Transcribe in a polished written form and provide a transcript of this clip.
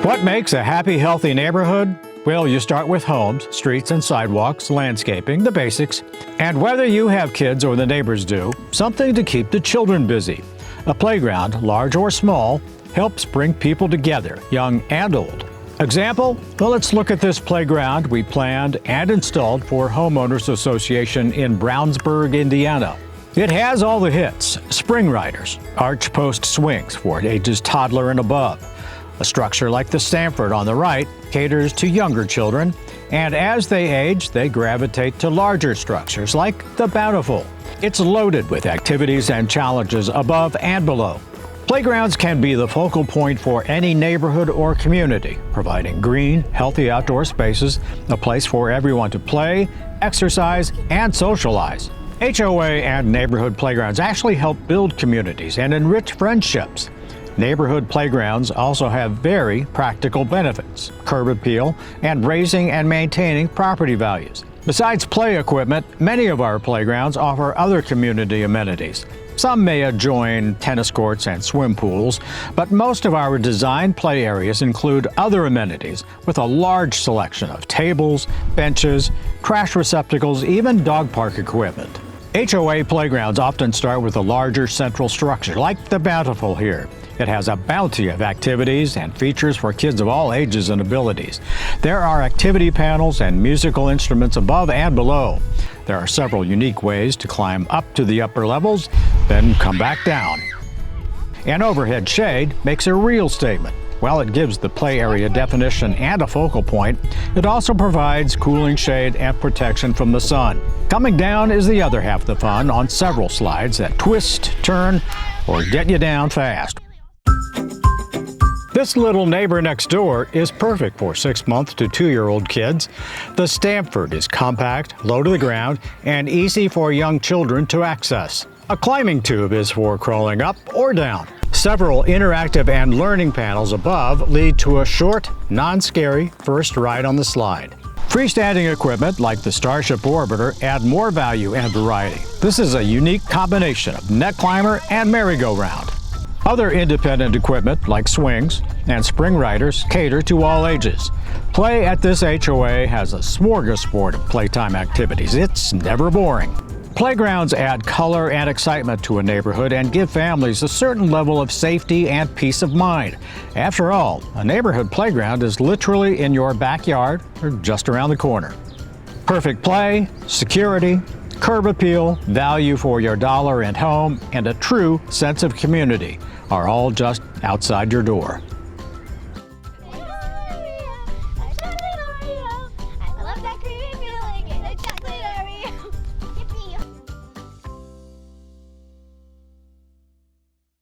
What makes a happy, healthy neighborhood? Well, you start with homes, streets and sidewalks, landscaping, the basics, and whether you have kids or the neighbors do, something to keep the children busy. A playground, large or small, helps bring people together, young and old. Example? Well, let's look at this playground we planned and installed for Homeowners Association in Brownsburg, Indiana. It has all the hits: spring riders, arch post swings for ages toddler and above. A structure like the Stamford on the right caters to younger children, and as they age, they gravitate to larger structures like the Bountiful. It's loaded with activities and challenges above and below. Playgrounds can be the focal point for any neighborhood or community, providing green, healthy outdoor spaces, a place for everyone to play, exercise, and socialize. HOA and neighborhood playgrounds actually help build communities and enrich friendships. Neighborhood playgrounds also have very practical benefits: curb appeal and raising and maintaining property values. Besides play equipment, many of our playgrounds offer other community amenities. Some may adjoin tennis courts and swim pools, but most of our designed play areas include other amenities with a large selection of tables, benches, trash receptacles, even dog park equipment. HOA playgrounds often start with a larger central structure, like the Bountiful here. It has a bounty of activities and features for kids of all ages and abilities. There are activity panels and musical instruments above and below. There are several unique ways to climb up to the upper levels, then come back down. An overhead shade makes a real statement. While it gives the play area definition and a focal point, it also provides cooling shade and protection from the sun. Coming down is the other half of the fun on several slides that twist, turn, or get you down fast. This little neighbor next door is perfect for 6-month to 2-year-old kids. The Stamford is compact, low to the ground, and easy for young children to access. A climbing tube is for crawling up or down. Several interactive and learning panels above lead to a short, non-scary first ride on the slide. Freestanding equipment like the Starship Orbiter add more value and variety. This is a unique combination of neck climber and merry-go-round. Other independent equipment like swings and spring riders cater to all ages. Play at this HOA has a smorgasbord of playtime activities. It's never boring. Playgrounds add color and excitement to a neighborhood and give families a certain level of safety and peace of mind. After all, a neighborhood playground is literally in your backyard or just around the corner. Perfect play, security, curb appeal, value for your dollar and home, and a true sense of community are all just outside your door.